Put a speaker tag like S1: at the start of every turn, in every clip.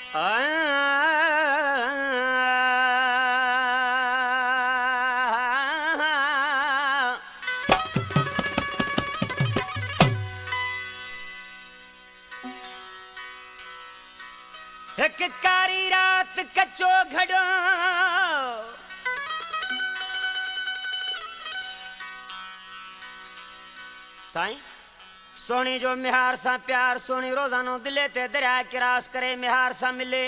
S1: एक कारी रात कच्चो घड़ो साईं सोनी जो मिहार सा प्यार सोनी रोजानो दिले ते दरिया किरास करे मिहार सा मिले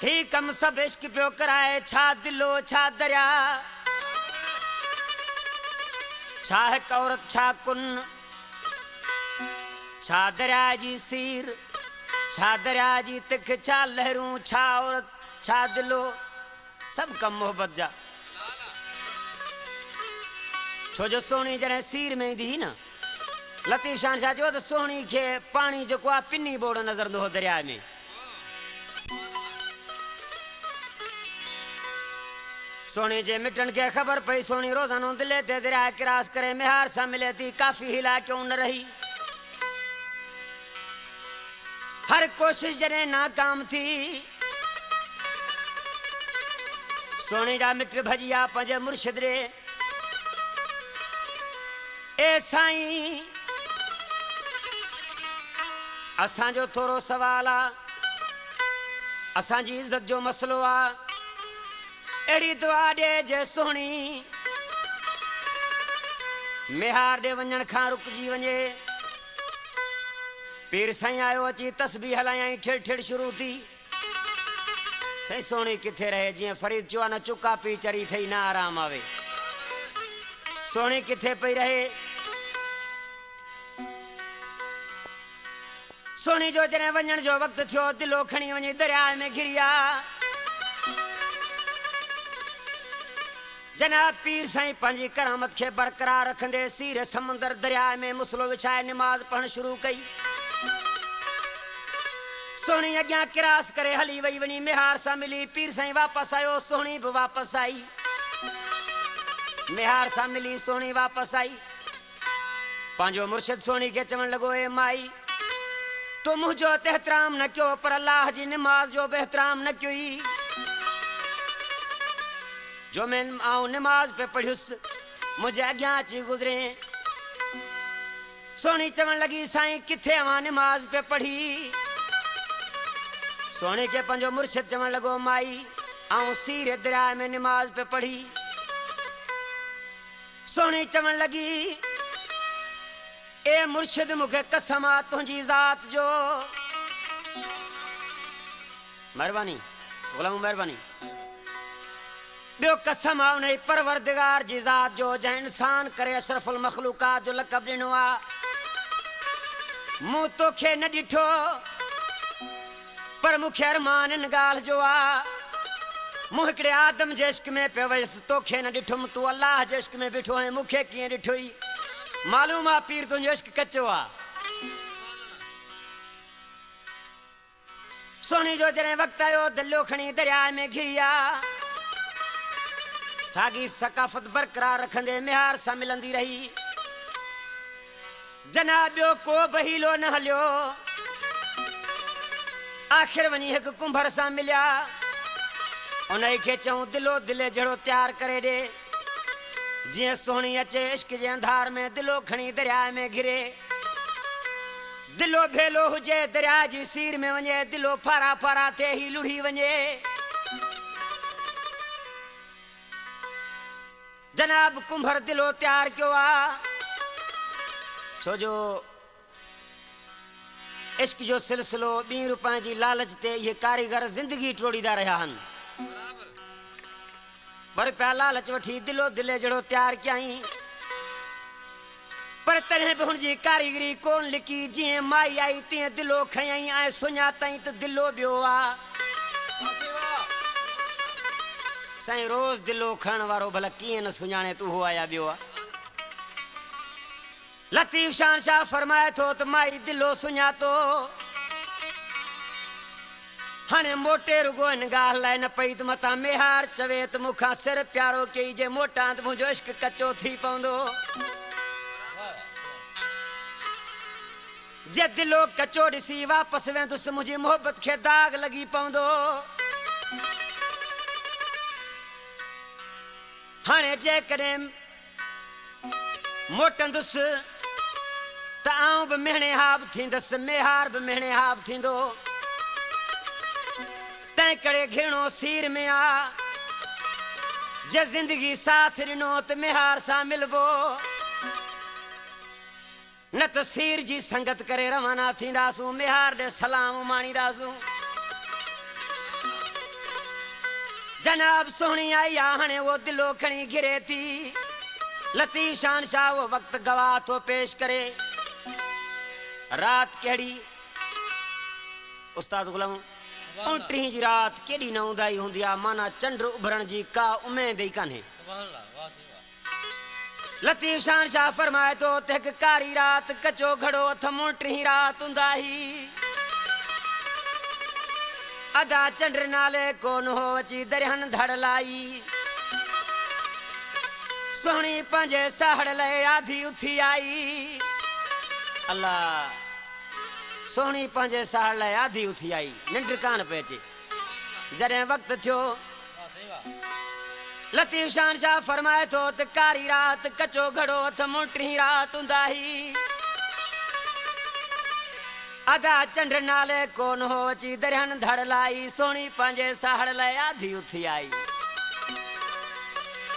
S1: ही कम सब इश्क पियो कराए छा दिलो छा दरिया छा है औरत छा कुन छा दरिया जी सीर छा दरिया जी तिख छा लहरूं छा औरत छा दिलो सब कम मोहब्बत जा छो जो सोनी जने सीर में दी ना लतीफ शान शाह जो तो सोनी के पानी जो को पिन्नी बोड़ नजर दो दरिया में सोनी जे मिटन के खबर पई सोनी रोजानो दिले ते दरिया किरास करे मिहार सा मिले थी काफी हिला क्यों न रही हर कोशिश जने नाकाम थी सोनी जा मिट भजिया पंज मुर्शिद रे ए साईं असां जो थोरो सवाल आ असां जी इज्जत जो मसलो आ एड़ी दुआ दे जे सोनी मिहार दे वञण खां रुकजी वञे पीर साईं आयो अची तस्बीह हलायाई ठिड़ ठिड़ शुरू थी सही सोनी किथे रहे जिए फरीद चो न चुका पी चरी थई ना आराम आवे सोनी किथे पई रहे सोनी जो जने वञण जो वक्त थियो दिलो खणी वञी दरिया में घिरिया जनाब पीर साईं पंहिंजी करामत खे बरकरार रखंदे सीर समुंदर दरिया में मुसलो विछाए निमाज पढ़ण शुरू कई सोनी अॻियां किरास करे हली वई वञी मिहार सां मिली पीर साईं वापस आयो सोनी भी वापस आई मिहार सां मिली सोनी वापस आई पंहिंजो मुर्शिद सोनी के चवण लॻो ए माई तो मुझो एहतराम न क्यों पर अल्लाह जी नमाज जो बेहतराम न क्यों जो मैं आऊं नमाज पे पढ़ियुस मुझे अग्यां अची गुजरे सोनी चवण लगी साईं किथे आवां नमाज पे पढ़ी सोनी के पंजो मुर्शिद चवण लगो माई आऊं सीर दरिया में नमाज पे पढ़ी सोनी चवण लगी ए मुर्शिद मुखे कसम आ तुझी जात जो मेहरबानी गुलाम मेहरबानी बियो कसम आ उन्हें परवरदिगार जी जात जो जै इंसान करे अशरफुल मखलूकात जो लक़ब ॾिनो आ मूं तोखे न ॾिठो पर मुखे अरमान इन ॻाल्हि जो आ मूं हिकिड़े आदम जे इश्क में पियो वयसि तोखे न ॾिठुमि तूं अल्लाह जे इश्क में बीठो ऐं मूंखे कीअं ॾिठोई मालूम आ पीर तुंहिंजो इश्क कच्चो आ सोनी जो जॾहिं वक़्तु आयो दलियो खणी दरिया में घिरिया सागी सकाफ़त बरकरार रखंदे मिहार सां मिलंदी रही जनाब ॿियो को बहीलो न हलियो आखिर वञी हिकु कुंभर सां मिलिया उन खे चऊं दिलो दिले जहिड़ो तयारु करे ॾे जिए सोनी अचे इश्क जे अंधार में दिलो खणी दरिया में घिरे दिलो भेलो हुजे दरिया जी सीर में वञे दिलो फारा फारा थे ही लुढ़ी वञे जनाब कुंभर दिलो तैयार क्यों आ छो जो इश्क जो सिलसिलो 2 रुपए जी लालच ते ये कारीगर जिंदगी टोड़ीदा रहा हन पर पिया लालच वठी दिलो दिले जड़ो तैयार कयई पर तने भी हुनजी कारीगरी कोन लिकी जिए माई आई ते दिलो खयई ऐं सुञा तई त दिलो बियो आ साईं रोज दिलो खण वारो भला किए न सुञाणे तू हो आया बियो आ लतीफ शान शाह फरमाए थो त माई दिलो सुञा तो हाने मोटे रुगो इन गाल लाए न पई त मता मेहार चवे त मुखा सिर प्यारो कई जे मोटा त मुझो इश्क कच्चो थी पवंदो जे दिलो कचो ॾिसी वापसि वेंदुसि मुंहिंजी मोहबत खे दाग लॻी पवंदो हाणे जेकॾहिं मोटंदुसि त आऊं बि मेहणे हाब थींदसि मेहार बि मेहणे हाब थींदो तंहिं करे घिरणो सीर में आ जे ज़िंदगी साथ ॾिनो त मेहार सां मिलबो न त सीर जी संगत करे रवाना थींदासूं मेहार ॾे सलाम माणींदासूं जनाब सोहणी आई आहे हाणे वो दिलो खणी घिरे थी लतीफ़ शाहनशाह वो वक़्तु गवाह थो पेश करे रात कहिड़ी उस्ताद गुलाम 29 जी रात केॾी न उंदाई हूंदी आहे माना चंड उभरण जी का उमेद ई कान्हे लतीफ़ शाहनशाह फरमाए थो त हिकु कारी रात कचो घड़ो अथ 29 रात हूंदाही अदा चंड नाले कोन हो अची दरियाहनि धड़ लाई सोहणी पंहिंजे साहड़ लाइ आधी उथी आई अल्लाह सोहणी पंहिंजे साहड़ लाइ आधी उथी आई निंड कान पई अचे जॾहिं वक़्तु थियो लतीफ़ शाहनशाह फरमाए थो त कारी रात कचो घड़ो अथ 29 रात हूंदाही अदा चंड नाले कोन हो अची दरियाहनि धड़ लाई सोहणी पंहिंजे साहड़ लाइ आधी उथी आई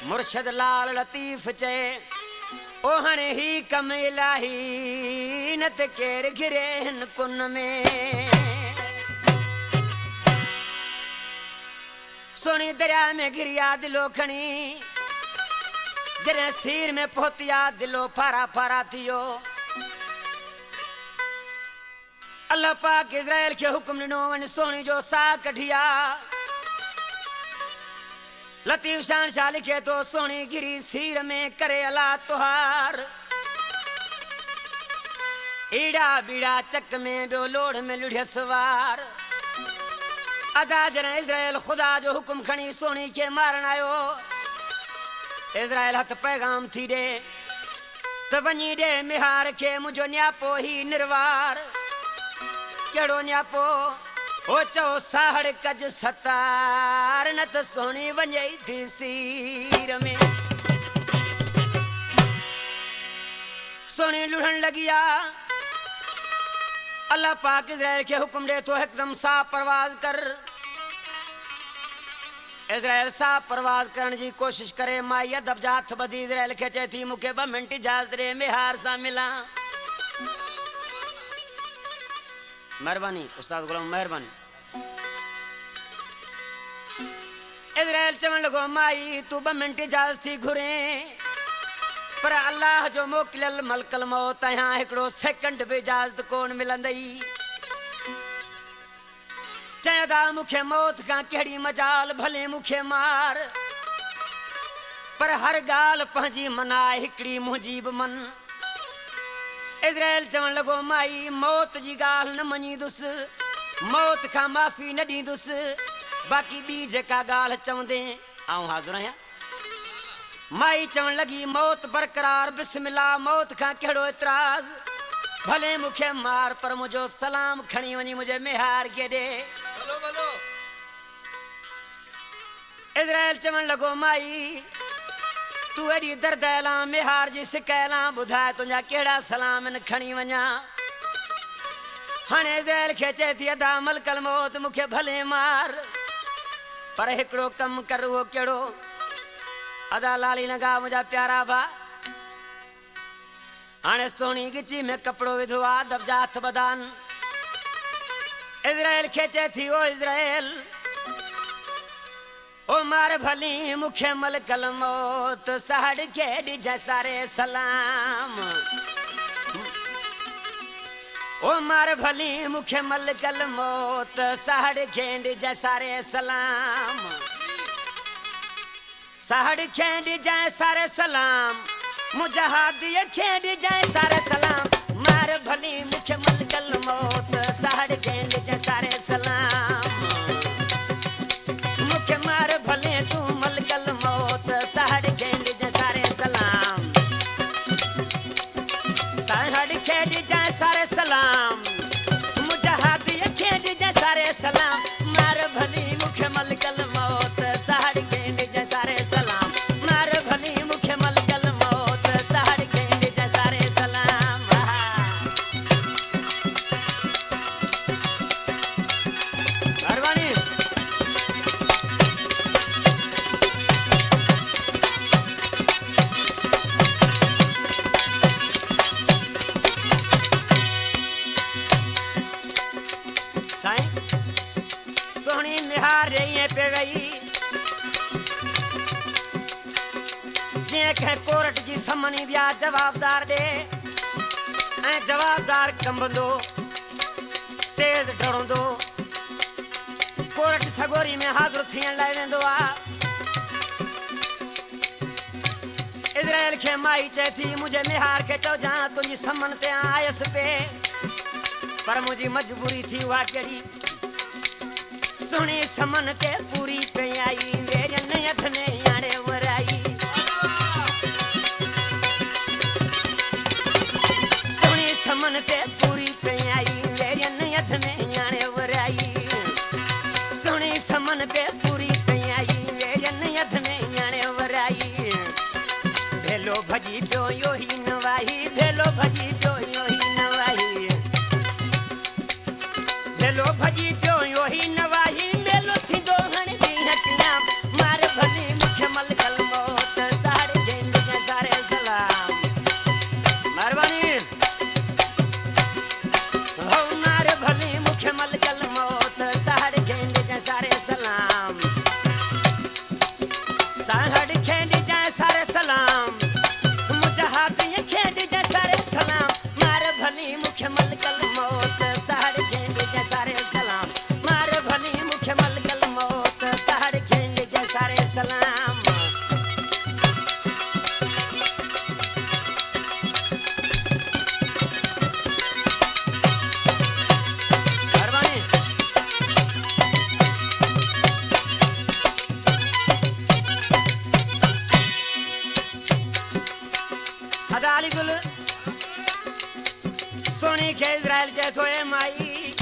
S1: मुर्शद लाल लतीफ़ चए ओ हाणे ही कम इलाही न त केर घिरे हिन कुन में सोहणी दरिया में गिरिया दिलो खणी जॾहिं सीर में पहुतिया दिलो फारा फारा थियो अल्लाह पाक इज़राइल खे हुकुम ॾिनो वञ सोहणी जो साह कढिया लतीफ़ शाहनशाह लिखे थो सोहणी गिरी सीर में करे अला तुहार ईड़ा बीड़ा चक में ॿियो लोढ़ में लुढ़ियस वार अदा जॾहिं इज़राइल ख़ुदा जो हुकुम खणी सोहणी खे मारण आयो इज़राइल हथ पैगाम थी ॾे त वञी ॾे मेहार खे मुंहिंजो न्यापो ही निर्वार कहिड़ो न्यापो ओ चओ साहड़ कज सतार न त सोहणी वञे थी सीर में सोहणी लुढ़ण लॻी आहे अल्लाह पाक इज़राइल खे हुकुम ॾे थो हिकदमि साह परवाज़ कर इज़राइल साह परवाज़ करण जी कोशिश करे माई अदब जा हथ ॿधी इज़राइल खे चए थी मूंखे 2 मिंट इजाज़त ॾे मेहार सां मिलां महिरबानी उस्ताद गुलाम महिरबानी इज़राइल चवण लॻो माई तूं 2 मिंट इजाज़त थी घुरे पर अल्लाह जो मोकिलियल मलकल मौत यहाँ हिकिड़ो सेकंड बि इजाज़त कोन मिलंदई चए था मूंखे मौत खां कहिड़ी मजाल भले मूंखे मार पर हर ॻाल्हि पंहिंजी मनाए हिकिड़ी मुंहिंजी बि मन इज़राइल चवण लॻो माई मौत जी ॻाल्हि न मञींदुसि मौत खां माफ़ी न ॾींदुसि बाक़ी ॿी जेका ॻाल्हि चवंदे आऊं हाज़िर आहियां माई चवण लॻी मौत बरक़रार बिस्मिल्लाह मौत खां कहिड़ो एतिराज़ भले मूंखे मार पर मुंहिंजो सलाम खणी वञी मुंहिंजे मेहार खे ॾे इज़राइल चवण लॻो माई तूं एॾी दर्दैला मेहार जी सिकैला ॿुधाए तुंहिंजा कहिड़ा सलाम आहिनि खणी वञा हाणे इज़राइल खे चए थी अदा मलकल मौत मूंखे भले मार पर हिकिड़ो कमु कर उहो कहिड़ो अदा लाली लॻा मुंहिंजा प्यारा भा हाणे सोहणी गिची में कपिड़ो विधो आहे अदब जा हथ ॿधान इज़राइल खे चए थी ओ इज़राइल ओ मार भली मूंखे मलकल मौत साहड़ खे ॾिजांइ सारे सलाम ओ मार भली मूंखे मलकल मौत साहड़ खे ॾिजांइ सारे सलाम साहड़ खे ॾिजांइ सारे सलाम मुजाहिदीअ खे ॾिजांइ सारे सलाम मार भली मूंखे मलकल मौत साहड़ खे ॾिजांइ सारे सलाम मूंखे मार भले तूं मलकल मौत साहड़ खे ॾिजांइ सारे सलाम साहड़ खे ॾिजां सारे सलाम मुंहिंजा हाथ अखे ॾिजां सारे सलाम मार भली मूंखे मलकल मौत साड़ खे ॾिजां सारे सलाम मार भली मूंखे मलकल मौत साड़ खे ॾिजां सारे सलाम महिरबानी साईं सोहणी निहार ईअं पे वई जीअं कंहिं कोर्ट जी समनी दिया जवाबदार ॾे ऐं जवाबदार कंबंदो तेज़ डरंदो कोर्ट सगोरी में हाज़िर थियण लाइ वेंदो आहे इज़राइल खे माई चए थी मुंहिंजे निहार खे चइजां तुंहिंजी समन ते आयसि पे पर मुझी मजबूरी थी हुआ केड़ी सुनी समन के पूरी पे आई मेरे नयत ने याने वराई सुनी समन के पूरी पे आई मेरे नयत ने याने वराई सुनी समन के पूरी पे आई मेरे नयत ने याने वराई भेलो भजी पियो यो ही नवाही भेलो भजी पियो यो ही नवाही भेलो भजी पियो यो ही नवाही मेलो थींदो हाणे ॾींहं कीअं मार भली मूंखे मलकल मौत साड़े ॾिजां सारे सलाम महिरबानी हो मार भली मूंखे मलकल मौत साड़े ॾिजां सारे सलाम साहड़ खे ॾिजां सारे सलाम मुंहिंजा हाथ खे ॾिजां सारे सलाम मार भली मूंखे मलकल मौत साड़े ॾिजां सारे सलाम मार भली मूंखे मलकल मौत साड़ खे ॾिजां सारे सलाम महिरबानी अदाली गुल सोनी खे इज़राइल चए थो ए माई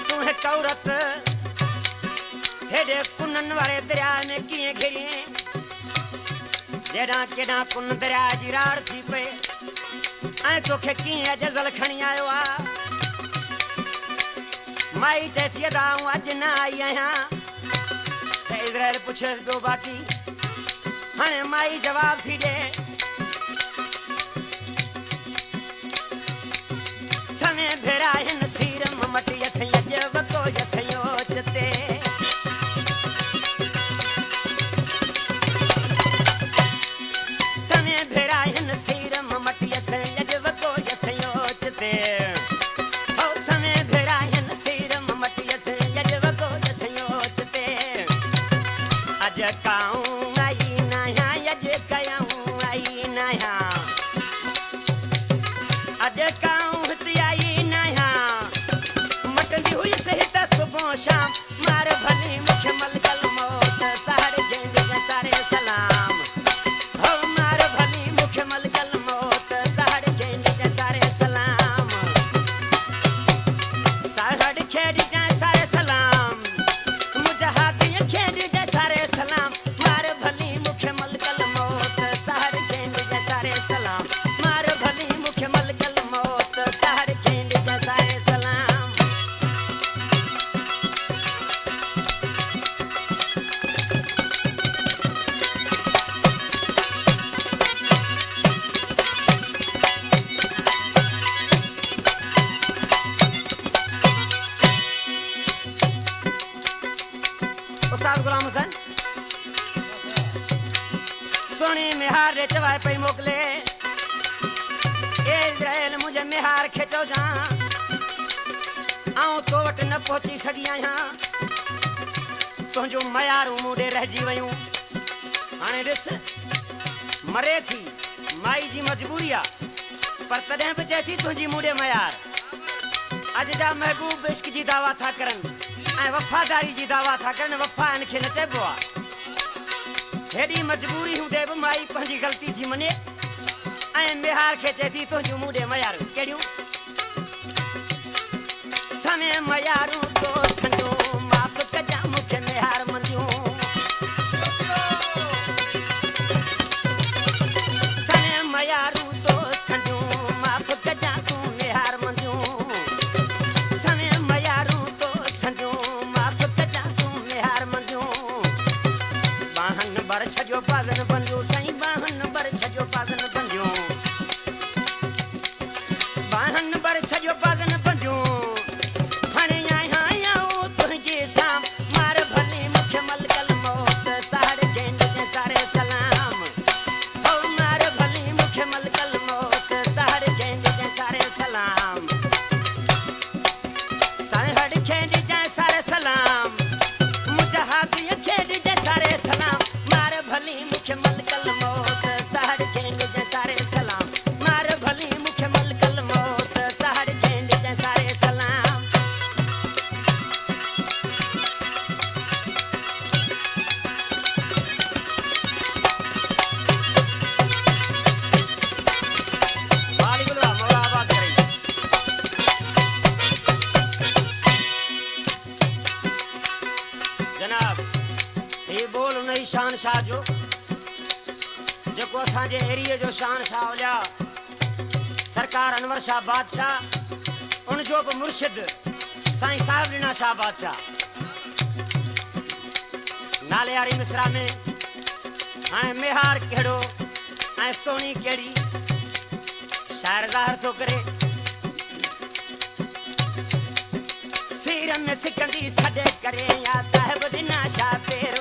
S1: तूं हिकु औरत हेॾे कुननि वारे दरिया में कीअं घिरीं जेॾां केॾां कुन दरिया जी राड़ थी पए ऐं तोखे कीअं अॼु ज़ल खणी आयो आहे माई चए थी अदा आऊं अॼु न आई आहियां त इज़राइल पुछेसि पियो बाक़ी हाणे माई जवाब थी ॾे समय भेरा हिन सीर मटी असां अॼु वको यसोचते समय भेरा हिन सीर मटी असां अॼु वको यसोचते हो समय भेरा हिन सीर मटी असां अॼु वको यसोचते अॼु काऊं आई नया अॼु कयाऊं आई नया अॼु काऊं हिते आई नया मटंदी हुई सही त सुबुह शाम मार भली मूंखे मलकल मौत साड़े ॾिजां सारे सलाम हो मार भली मूंखे मलकल मौत साड़े ॾिजां सारे सलाम साड़ खे ॾिजां सारे सलाम मुंहिंजा हाथ खे ॾिजां सारे सलाम मार भली मूंखे मलकल मौत साड़ ॾिजां सारे सलाम मार भली मूंखे मलकल मौत साड़ ॾिजां सारे सलाम उस्ताद गुलाम हुसैन सोनी निहार रे चवाए पई मोकिले ए इज़राइल मुंहिंजे निहार खे चइजां आऊं तो वटि न पहुची सघी आहियां तुंहिंजो मयारूं मूं ॾे रहिजी वियूं हाणे ॾिस मरे थी माई जी मजबूरी आहे पर तॾहिं बि चए थी तुंहिंजी मूं ॾे मयार अॼु जा महबूब इश्क जी दावा था करनि ऐं वफ़ादारी जी दावा था करनि वफ़ा हिन खे न चइबो आहे हेॾी मजबूरी हूंदे बि माई पंहिंजी ग़लती थी मञे ऐं मेहार खे चए थी तुंहिंजूं मूं ॾे मयारूं कहिड़ियूं समय मयारूं तो संजूं माफ़ कजां मूंखे मेहार मंदियूं समय मयारूं तो संजूं माफ़ कजां तूं मेहार मंदियूं समय मयारूं तो संजूं माफ़ कजां तूं मेहार मंदियूं बाहन बर छॼो पागन बंदियूं साईं बाहन बर छॼो पागन बंदियूं बाहन बर छॼो पागन बंदियूं हाणे आहियां तुंहिंजे सां मार भली मूंखे मलकल मौत साड़ गेंद जे सारे सलाम हो मार भली मूंखे मलकल मौत साड़ गेंद जे सारे सलाम साहड़ खेड जे सारे सलाम मुजहाद खेड जे सारे सलाम मार भली मूंखे मलकल मौत साड़ गेंद जे सारे सलाम मार भली मूंखे मलकल मौत साड़ गेंद जे सारे सलाम बाली गुलवा मौलाबाद करी जनाब ये बोल उन शानशाह जो जेको असांजे एरिए जो शानशाह हुया सरकार अनवर शाह बादशाह उन जो बि मुर्शिद साईं साहिब ॾिना शाह बादशाह नाले वारी मिसरा में ऐं मेहार कहिड़ो ऐं सोनी कहिड़ी शाइर ज़ाहिर थो करे सीर में सिकंदी सॾे करे या साहिब ॾिना शाह पेर